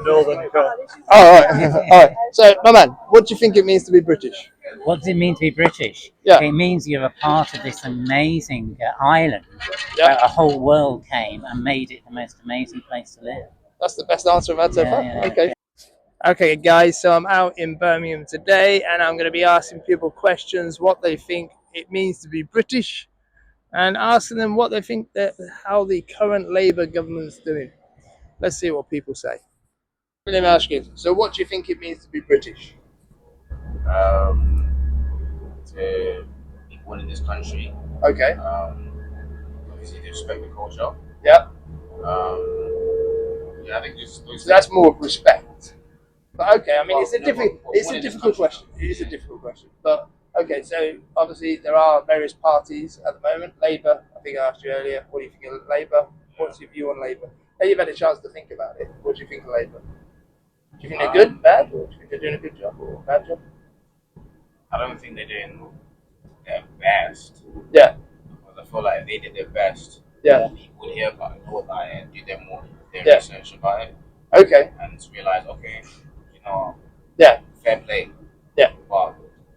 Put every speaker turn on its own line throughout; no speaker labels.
Northern Cop.
Oh, all right. All right. So, my man, what do you think it means to be British?
What does it mean to be British?
Yeah.
It means you're a part of this amazing island
Yeah.
where a whole world came and made it the most amazing place to live.
That's the best answer I've had so
Yeah,
far.
yeah,
Okay. Okay, guys, so I'm out in Birmingham today and I'm going to be asking people questions what they think it means to be British and asking them what they think that how the current Labour government's doing. Let's see what people say. Let me ask you, so what do you think it means to be British?
To be born in this country.
Okay.
Obviously, to respect the culture.
Yeah.
Yeah, I think just
So that's more of respect. But okay, I mean,
Well,
it's a
no,
difficult,
but
it's
born
a
in this
difficult
country.
question. It is a difficult question. But okay, so obviously there are various parties at the moment. Labour, I think I asked you earlier. What do you think of Labour? What's your view on Labour? Now you've had a chance to think about it. What do you think of Labour? Do you think they're good, bad, or do you think they're doing a good job or a bad job?
I don't think they're doing their best.
Yeah,
Because I feel like if they did their best,
yeah,
more people would hear about it, know about it, and do their
Yeah.
research about it,
okay,
and to realize, okay, you know,
yeah,
fair play.
Yeah.
But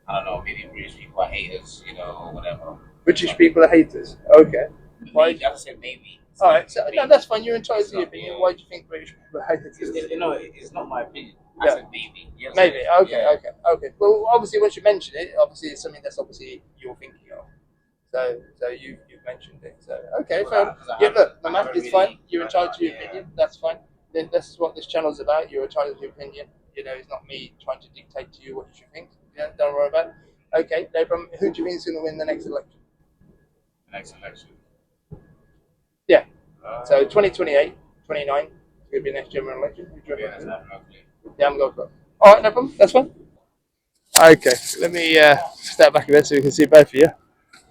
I don't know, maybe British people are haters, or whatever.
British people are haters. Okay. Why?
Maybe, I said maybe.
All right, so no,
Maybe.
that's fine. You're entitled to your
It's not,
opinion. Why do you think British people are haters?
It's not my opinion. I
Yeah.
said maybe. You know what I'm
Maybe.
saying?
Okay.
Yeah.
Okay. Well, obviously, once you mention it, obviously it's something that's obviously you're thinking of. So you've mentioned it. So okay,
Well,
fair enough.
because I
Yeah,
haven't-
look,
I
man,
haven't
it's
really-
fine. You're entitled to your
Yeah.
opinion. That's fine. Then this is what this channel's about. You're entitled to your opinion. It's not me trying to dictate to you what you should think. Yeah, don't worry about it. Okay, no problem. Who do you think is going to win the next election?
Next election.
Yeah.
Uh,
So 2028, 29 is going to be the next general election. Who do you
yeah,
reckon?
that's not okay.
Yeah, I'm going for it. All right, no problem. That's fine. Okay, let me step back a bit so we can see both of you.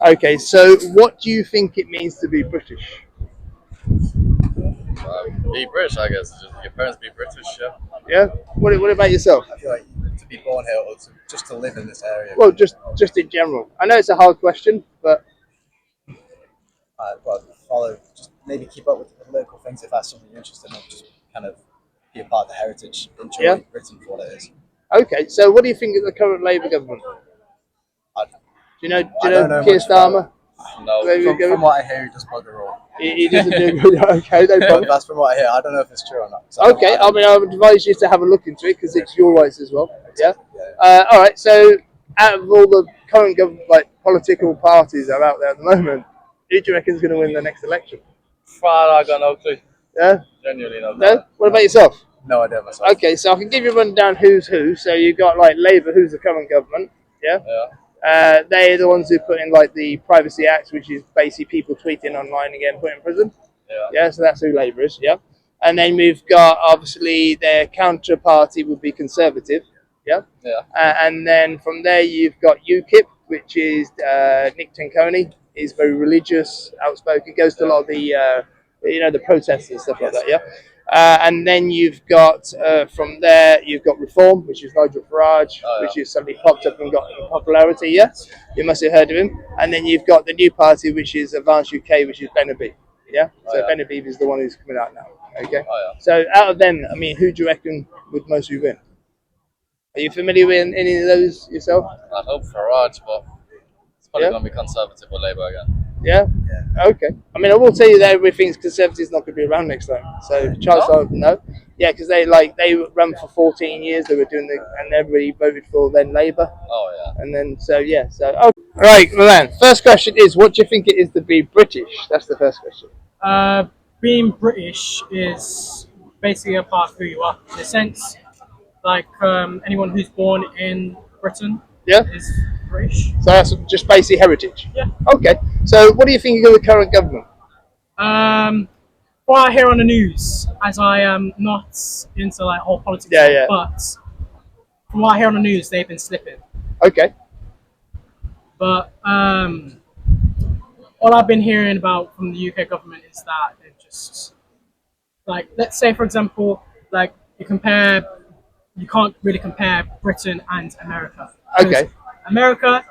Okay, so what do you think it means to be British?
Be British, I guess. Just your parents be British, yeah.
Yeah. What about yourself?
I feel like to be born here or just to live in this area.
Well, just in general. I know it's a hard question, but
Well, follow, just maybe keep up with the local things if that's something you're interested in. Just kind of be a part of the heritage, enjoy
Yeah.
Britain for what it is.
okay. So what do you think of the current Labour government?
I,
Do you know
I don't know
Keir
much about
Starmer?
no,
Maybe
from,
go-
from what I hear, he does bugger all.
He doesn't do good. Okay, no
But
problem.
that's from what I hear. I don't know if it's true or not. So
Okay, I mean, I would advise you to have a look into it because it's your rights as well. Yeah.
yeah.
All right. So, out of all the current political parties that are out there at the moment, who do you reckon is going to win the next election?
I got no clue.
Yeah.
Genuinely no clue.
No. What about yourself?
No idea myself.
Okay, so I can give you a rundown who's who. So you've got like Labour, who's the current government. Yeah.
Yeah.
They're the ones who put in like the Privacy Act, which is basically people tweeting online and getting put in prison.
Yeah.
Yeah, so that's who Labour is. Yeah. And then we've got obviously their counterparty would be Conservative. Yeah.
Yeah.
And then from there you've got UKIP, which is Nick Tanconi. He's very religious, outspoken. Goes to a lot of the the protests and stuff like that. Yeah. And then you've got from there you've got Reform, which is Nigel Farage, which is suddenly popped up and got popularity. Yeah, you must have heard of him. And then you've got the new party, which is Advance UK, which is Ben Habib. Yeah, so Ben Habib is the one who's coming out now. Okay, so out of them, I mean, who do you reckon would mostly win? Are you familiar with any of those yourself?
I hope Farage, but it's probably
Yeah.
going to be Conservative or Labour again.
Yeah? Okay. I mean, I will tell you that everything's Conservatives not going to be around next time. So Charles Darwin, no. Yeah, because they ran for 14 years. They were doing and everybody voted for then Labour.
Oh, yeah.
And then right, Milan. First question is, what do you think it is to be British? That's the first question.
Being British is basically a part of who you are, in a sense. Like anyone who's born in Britain is British.
So that's just basic heritage.
Yeah.
Okay. So what do you think of the current government?
What I hear on the news, as I am not into like whole politics, but from what I hear on the news, they've been slipping.
Okay.
But all I've been hearing about from the UK government is that they've just, like, let's say for example, like you can't really compare Britain and America.
Okay.
America,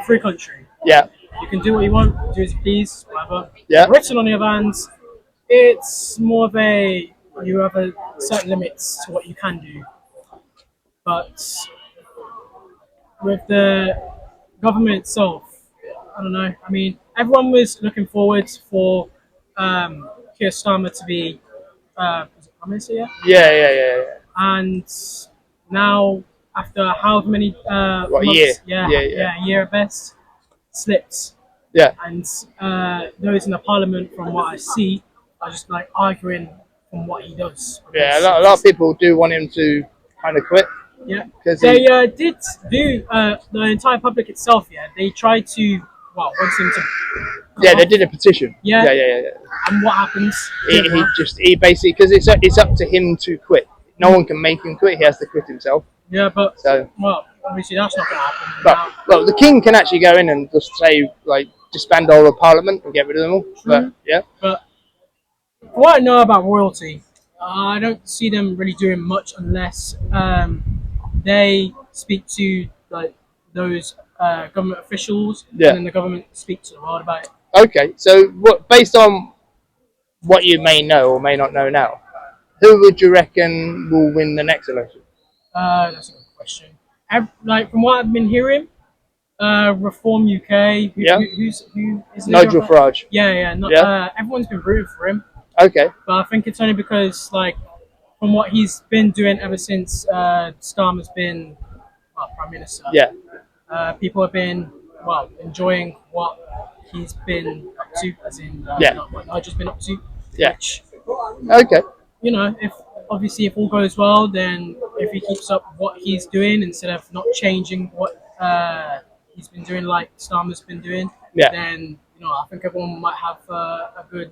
free country.
Yeah.
You can do what you want, do as you please, whatever.
Yeah.
Britain, on the other hand, it's more of a you have a certain limits to what you can do. But with the government itself, I don't know. I mean, everyone was looking forward for Keir Starmer to be was it Prime Minister, yeah?
Yeah.
And now, after however many
What, a
months,
year?
yeah,
Yeah.
a year at best, slipped.
Yeah.
And those in the parliament, from what I see, are just like arguing from what he does.
Yeah, a lot of people do want him to kind of quit.
Yeah,
'Cause
they
he-
did do the entire public itself. Yeah, they tried to want him to.
Yeah, they did a petition.
Yeah.
Yeah.
And what happens?
He basically, because it's up to him to quit. No one can make him quit. He has to quit himself.
Yeah, but
So,
well, obviously that's not going to happen.
but
Now,
well, the king can actually go in and just say like disband all the parliament and get rid of them all. But yeah,
but what I know about royalty, I don't see them really doing much unless they speak to like those government officials,
Yeah.
and then the government speaks to the world about it.
okay. So what, based on what you may know or may not know now, who would you reckon will win the next election?
That's a good question. Like from what I've been hearing, Reform UK.
Yeah.
Who is
Nigel Farage.
Yeah.
Yeah.
Everyone's been rooting for him,
Okay.
but I think it's only because like from what he's been doing ever since Starmer's been Prime Minister.
Yeah.
People have been enjoying what he's been up to, as in
Yeah.
not what Nigel's been up to.
Yeah.
Which,
Okay.
you know, if all goes well, then if he keeps up what he's doing instead of not changing what he's been doing like Starmer's been doing,
Yeah.
then I think everyone might have a good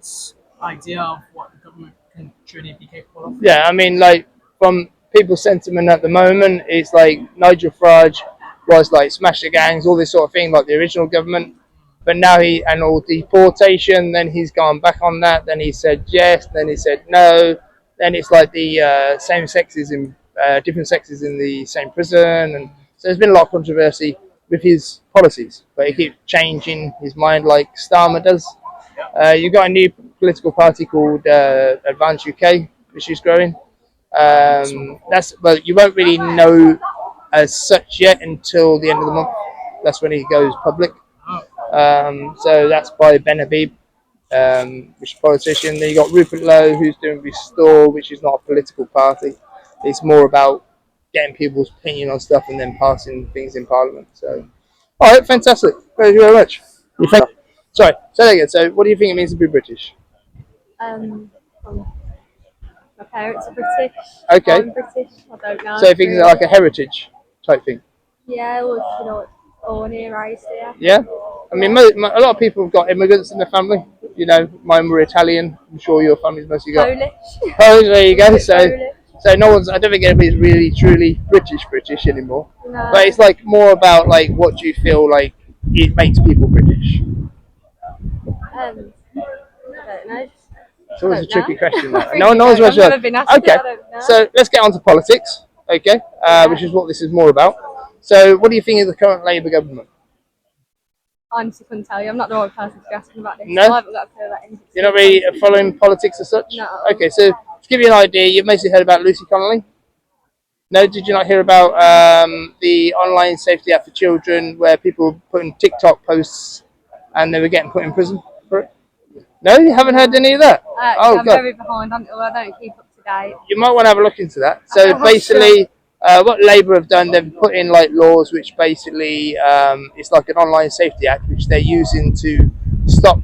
idea of what the government can truly be capable of.
Yeah, I mean, like from people's sentiment at the moment, it's like Nigel Farage was like smash the gangs, all this sort of thing, like the original government. But now and all deportation, then he's gone back on that. Then he said yes, then he said no. Then it's like the same sexes in different sexes in the same prison, and so there's been a lot of controversy with his policies. But he keeps changing his mind, like Starmer does. You've got a new political party called Advance UK, which is growing. You won't really know as such yet until the end of the month. That's when he goes public. So that's by Ben Habib, which is a politician. Then you got Rupert Lowe, who's doing Restore, which is not a political party. It's more about getting people's opinion on stuff and then passing things in Parliament. So, all right, fantastic. Thank you very much. Sorry, say that again. So, what do you think it means to be British?
My parents are British.
Okay.
I'm British. I don't know.
So, things are like a heritage type thing.
Yeah, well, born here, raised here.
Yeah. I mean, a lot of people have got immigrants in their family. Mine were Italian. I'm sure your family's mostly got
Polish.
Polish. There you go. So,
Polish.
no one's. I don't think anybody's really truly British anymore.
No.
But it's like more about like what do you feel like it makes people British.
I don't know.
It's always a
don't
tricky
know.
question. That.
I
No
really
one's
don't.
much
I've never been asked
Okay,
it, I don't know.
so let's get on to politics. Okay, which is what this is more about. So, what do you think of the current Labour government?
I honestly couldn't tell you. I'm not the right person to be asking about this.
No?
I haven't got a clue about anything.
You're not really following politics as such?
No.
Okay, so to give you an idea, you've mostly heard about Lucy Connolly? No, did you not hear about the online safety app for children where people were putting TikTok posts and they were getting put in prison for it? No, you haven't heard any of that?
I'm very behind on it, or I don't keep up to date.
You might want to have a look into that. So basically, what Labour have done, they've put in like laws which basically it's like an online safety act which they're using to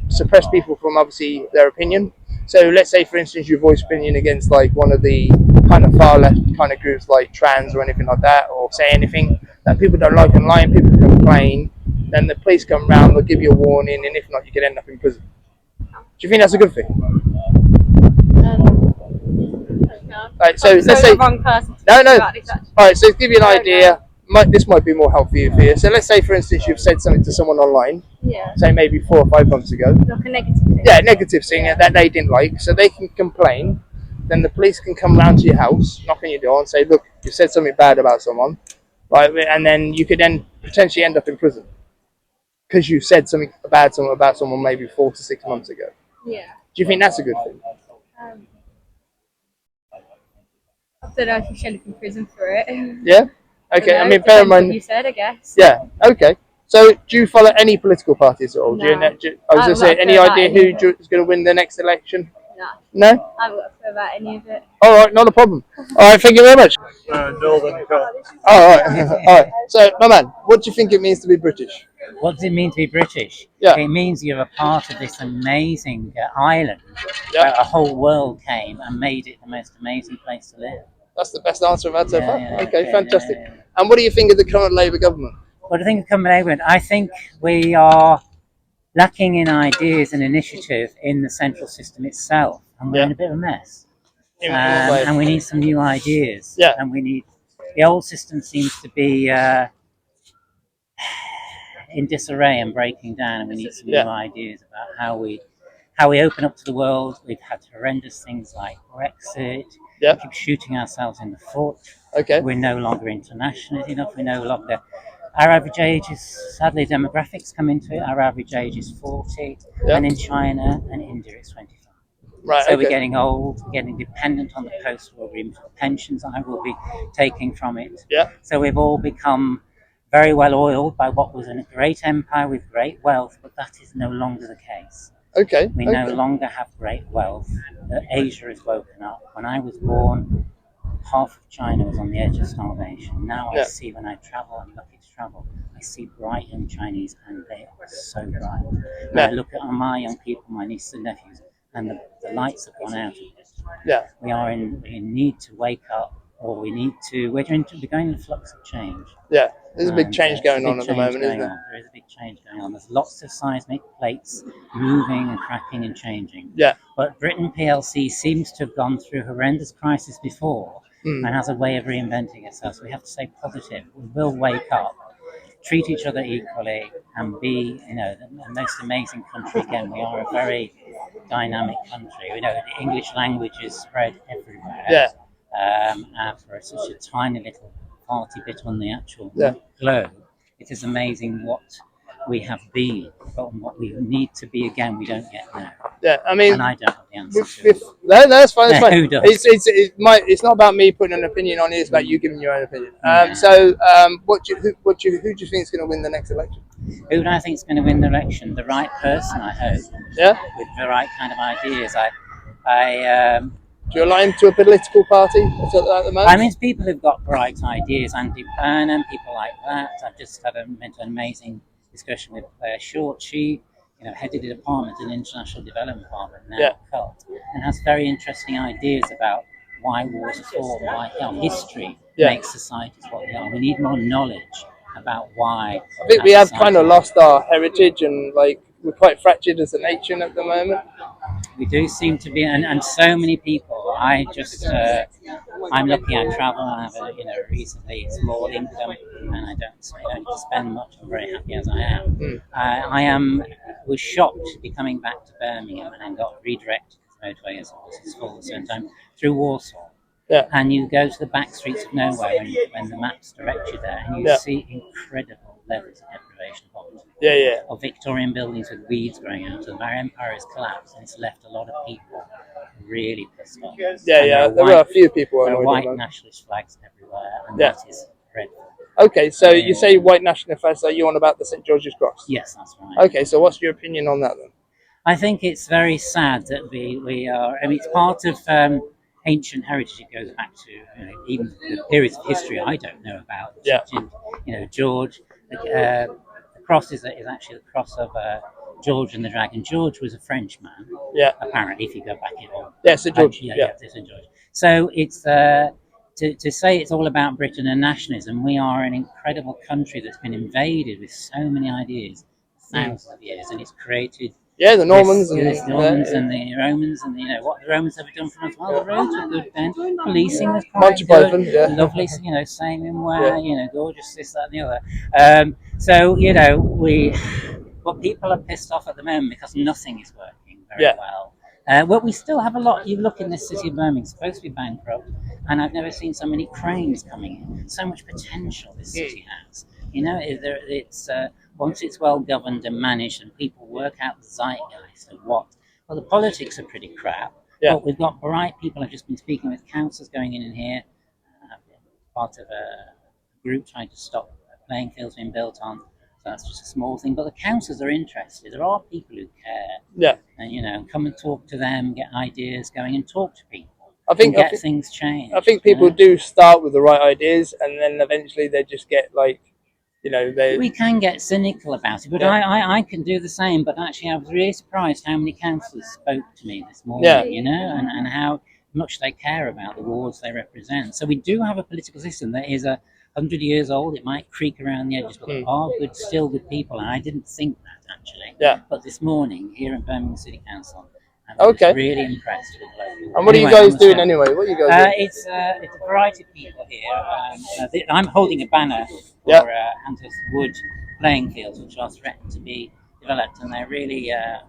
suppress people from obviously their opinion. So let's say, for instance, you voice opinion against like one of the kind of far left kind of groups like trans or anything like that, or say anything that people don't like online, people complain, then the police come round, they'll give you a warning, and if not, you could end up in prison. Do you think that's a good thing? Right, so let's say
the wrong person to
no.
about this, actually.
All right, so to give you an idea, this might be more helpful for you. So let's say, for instance, you've said something to someone online,
Yeah.
say maybe 4 or 5 months ago.
Like a negative thing.
Yeah, negative thing that they didn't like, so they can complain. Then the police can come round to your house, knock on your door, and say, "Look, you said something bad about someone," right? And then you could then potentially end up in prison because you said something bad about someone maybe 4 to 6 months ago.
Yeah.
Do you think that's a good thing?
don't know if you should end up in prison for it.
Yeah. Okay.
Don't
I
know,
mean, bear in
depends what
mind.
you said, I guess.
Yeah. Okay. So, do you follow any political parties at all?
No.
I was going to
I'm
say,
not
any
sure about
idea
any
who
of it.
is going to win the next election?
No,
No.
I haven't got a clue about any of it.
All right, not a problem. All right, thank you very much.
Northern Cop.
All right, all right. So, my man, what do you think it means to be British?
What does it mean to be British?
Yeah.
It means you're a part of this amazing island
Yeah.
where a whole world came and made it the most amazing place to live.
That's the best answer I've had so
Yeah,
far.
yeah,
Okay,
yeah,
fantastic.
yeah, yeah.
And what do you think of the current Labour government?
What do I think of Copenhagen? I think we are lacking in ideas and initiative in the central system itself, and we're in a bit of a mess.
In what way?
And we need some new ideas.
Yeah.
And we need the old system seems to be in disarray and breaking down, and we need some
Yeah.
new ideas about how we open up to the world. We've had horrendous things like Brexit.
Yeah.
We keep shooting ourselves in the foot.
Okay.
We're no longer international enough. We're no longer. Our average age is, sadly, demographics come into it. Our average age is 40,
Yeah.
and in China and India it's 25.
Right.
So
Okay.
we're getting old, we're getting dependent on the post-war pensions I will be taking from it.
Yeah.
So we've all become very well oiled by what was a great empire with great wealth, but that is no longer the case.
Okay.
We no longer have great wealth. Asia has woken up. When I was born, half of China was on the edge of starvation. Now I
Yeah.
see, when I travel, I'm lucky to travel, I see bright young Chinese, and they are so bright. When
Yeah.
I look at my young people, my nieces and nephews, and the lights have gone out of it.
Yeah.
We are in need to wake up, or we're going in a flux of change.
Yeah. There's a big
And,
change
there's a
going
big
on at the
change
moment, isn't
going
there?
on. There is a big change going on. There's lots of seismic plates moving and cracking and changing.
Yeah.
But Britain PLC seems to have gone through horrendous crisis before and has a way of reinventing itself. So we have to stay positive. We will wake up, treat each other equally, and be, the most amazing country again. We are a very dynamic country. We know the English language is spread everywhere.
Yeah.
And for such a tiny little party bit on the actual
Yeah.
globe, it is amazing what we have been, but what we need to be again, we don't get now.
Yeah. I mean,
And I don't have the answer to it.
no, that's fine. That's
Yeah,
fine.
who does?
It's not about me putting an opinion on it. It's about you giving your own opinion.
Yeah.
Who do you think is going to win the next election?
Who do I think is going to win the election? The right person, I hope,
Yeah.
with the right kind of ideas.
Do you align to a political party at the moment?
I mean, people who've got bright ideas, Andy Burnham, people like that. I've just had an amazing discussion with Claire Short. She, headed the department in International Development Department now,
Yeah.
CULT, and has very interesting ideas about why wars fall, why history
Yeah.
makes societies what they are. We need more knowledge about why.
I think we have kind of lost our heritage, and we're quite fractured as a nation at the moment.
We do seem to be, and so many people. I'm lucky. I travel. I have a reasonably small income, and I don't need to spend much. I'm very happy as I am. Was shocked to be coming back to Birmingham and then got redirected to the motorway as it's full at the same time through Warsaw.
Yeah.
And you go to the back streets of nowhere when the maps direct you there, and you
Yeah.
see incredible levels of deprivation of poverty.
Yeah, yeah.
Of Victorian buildings with weeds growing out of them. Our empire has collapsed, and it's left a lot of people really pissed off.
Yeah,
And
yeah. There are a few people
there are
annoyed at
white
the moment.
nationalist flags everywhere, and
Yeah.
that is dreadful.
Okay, so you say white national flags. Are you on about the St George's Cross?
Yes, that's right.
Okay, so what's your opinion on that then?
I think it's very sad that we are. I mean, it's part of ancient heritage. It goes back to even the periods of history I don't know about.
Yeah.
George. The cross is actually the cross of George and the Dragon. George was a Frenchman.
Yeah.
Apparently, if you go back in all.
Yeah, St George.
Yeah, St George. So it's to say it's all about Britain and nationalism. We are an incredible country that's been invaded with so many ideas, thousands of years, and it's created.
Yeah, the Normans
the Normans and the Romans, and what the Romans ever done for us. Well, the roads were good then. Policing was quite
Monty
good.
Python, yeah.
Lovely, sailing where, gorgeous, this, that, and the other. But people are pissed off at the moment because nothing is working very well. Well, we still have a lot. You look in this city of Birmingham, it's supposed to be bankrupt, and I've never seen so many cranes coming in. So much potential this city has. It's once it's well governed and managed, and people work out the zeitgeist of what. Well, the politics are pretty crap.
Yeah.
But we've got bright people. I've just been speaking with councillors going in here, part of a group trying to stop playing fields being built on. So that's just a small thing. But the councils are interested. There are people who care,
Yeah.
and come and talk to them, get ideas going, and talk to people.
I think
Things changed.
I think people do start with the right ideas, and then eventually they just get like,
We can get cynical about it, but
Yeah.
I can do the same. But actually, I was really surprised how many councillors spoke to me this morning,
Yeah.
and how much they care about the wards they represent. So we do have a political system that is 100 years old. It might creak around the edges, but there are still good people, and I didn't think that actually.
Yeah.
But this morning here at Birmingham City Council, I was
Okay.
really impressed with local.
And what are you guys doing anyway? What are you guys doing?
It's a variety of people here. I'm holding a banner for
Yeah.
Antis Wood playing fields, which are threatened to be developed, and they're really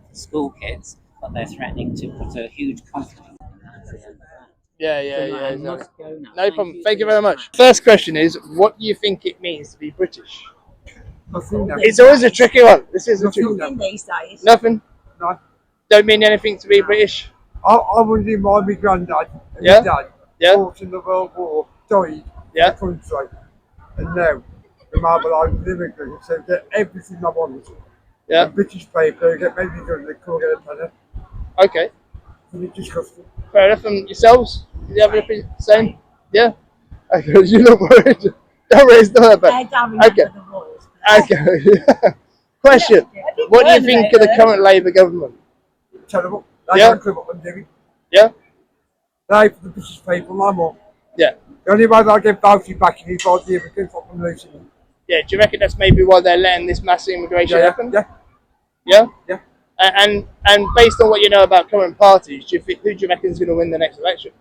for school kids, but they're threatening to put a huge conflict.
Yeah,
So I
exactly.
must go now.
No problem. Thank you very much. First question is, what do you think it means to be British? It's always a tricky one. This is a tricky one.
These days.
Nothing?
No.
Don't mean anything to be British?
I was in my granddad and
Yeah.
my dad
Yeah.
fought in the World War, died
Yeah.
for the country. And now, the Marble immigrants, so get everything I want.
Yeah.
The British paper, get maybe good, they can't get a tenner.
Okay.
It's disgusting.
Fair enough. And yourselves? Do you have anything the same? Yeah? Okay, you look worried. Don't raise the head, but okay. Okay. Question. What do you think of the current Labour government?
Terrible. They
Yeah.
don't clue what I'm doing.
Yeah?
They, for the British people, no more.
Yeah.
The only way they'll get Bounty back is if all the immigrants from losing them.
Yeah, do you reckon that's maybe why they're letting this massive immigration happen?
Yeah.
Yeah?
Yeah.
And based on what you know about current parties, who do you reckon is going to win the next election?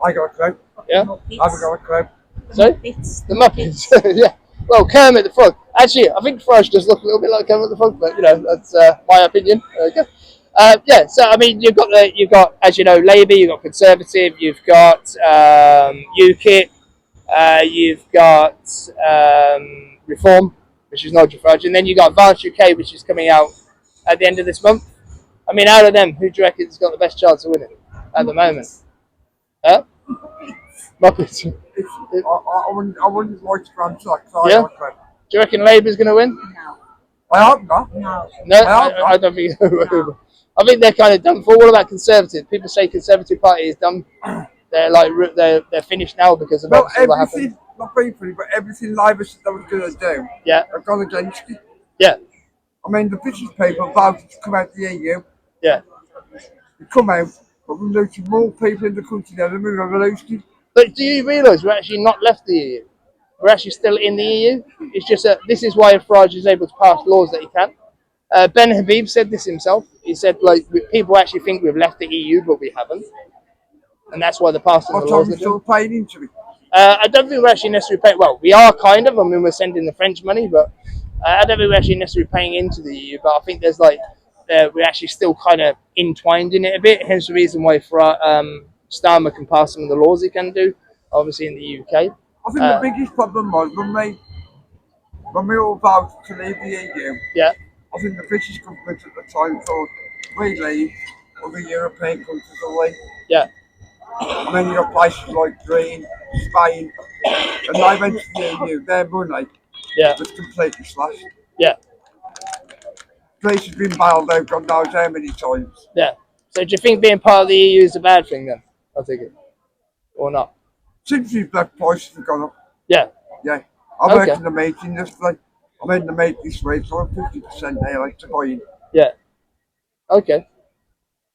I got a clue.
Yeah?
I haven't got a clue.
So? The Muppets. Yeah. Well, Kermit the Frog. Actually, I think Frosh does look a little bit like Kermit the Frog, but that's my opinion. Okay. Yeah. So I mean, you've got, as you know, Labour. You've got Conservative. You've got UKIP. You've got Reform, which is Nigel Farage, and then you've got Advance UK, which is coming out at the end of this month. I mean, out of them, who do you reckon's got the best chance of winning at the moment? Huh? Muppets.
I wouldn't like to answer that because I
Yeah?
got a clue.
Do you reckon Labour's going to win?
I hope not.
No.
No,
Well,
I don't think so. I think they're kind of done for. What about Conservative? People say Conservative Party is done. They're like they're finished now because of
Well,
obviously what happened.
everything, not being funny, but everything Labour said they was going to do,
Yeah,
they've gone against it.
yeah,
I mean, the British people voted to come out of the EU.
yeah.
They come out, but we're losing more people in the country now than we've ever lost it.
But do you realise we're actually not left the EU? We're actually still in the EU. It's just that this is why Farage is able to pass laws that he can. Ben Habib said this himself. He said, like, people actually think we've left the EU, but we haven't. And that's why they're passing the
What
laws
time
they
we still
do.
paying into it?
I don't think we're actually necessarily paying. Well, we are kind of. I mean, we're sending the French money, but I don't think we're actually necessarily paying into the EU. But I think there's we're actually still kind of entwined in it a bit. Hence the reason why Starmer can pass some of the laws he can do, obviously in the UK.
I think the biggest problem was when we all voted to leave the EU.
Yeah,
I think the British government at the time thought we leave, other European countries will leave.
yeah,
And then you got places like Greece, Spain, and they went to the EU. Their money
yeah,
was completely slashed.
yeah,
Greece has been bailed out God knows how many times.
yeah. So do you think being part of the EU is a bad thing then? I think it, or not?
Since we've left, prices have gone up.
Yeah,
Yeah. I worked
Okay.
in the meat industry. I'm in the meat this week, so I'm 50% there, like to buy in.
yeah. Okay.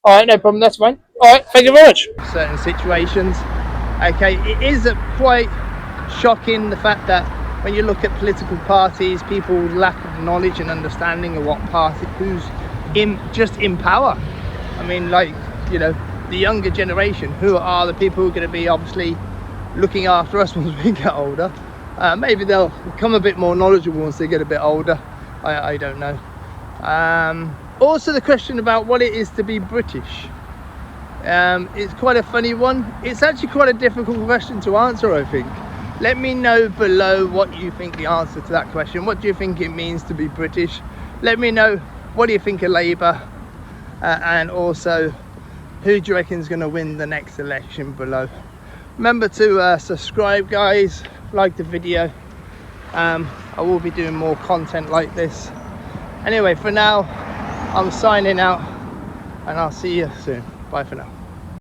All right, no problem. That's fine. All right, thank you very much. Certain situations. Okay, it is quite shocking the fact that when you look at political parties, people's lack of knowledge and understanding of what party, who's just in power. I mean, like, the younger generation, who are the people who are going to be obviously looking after us once we get older. Maybe they'll become a bit more knowledgeable once they get a bit older. I don't know. Also, the question about what it is to be British. It's quite a funny one. It's actually quite a difficult question to answer, I think. Let me know below what you think the answer to that question. What do you think it means to be British? Let me know what do you think of Labour, and also who do you reckon is going to win the next election below. Remember to subscribe, guys, like the video. I will be doing more content like this. Anyway, for now, I'm signing out, and I'll see you soon. Bye for now.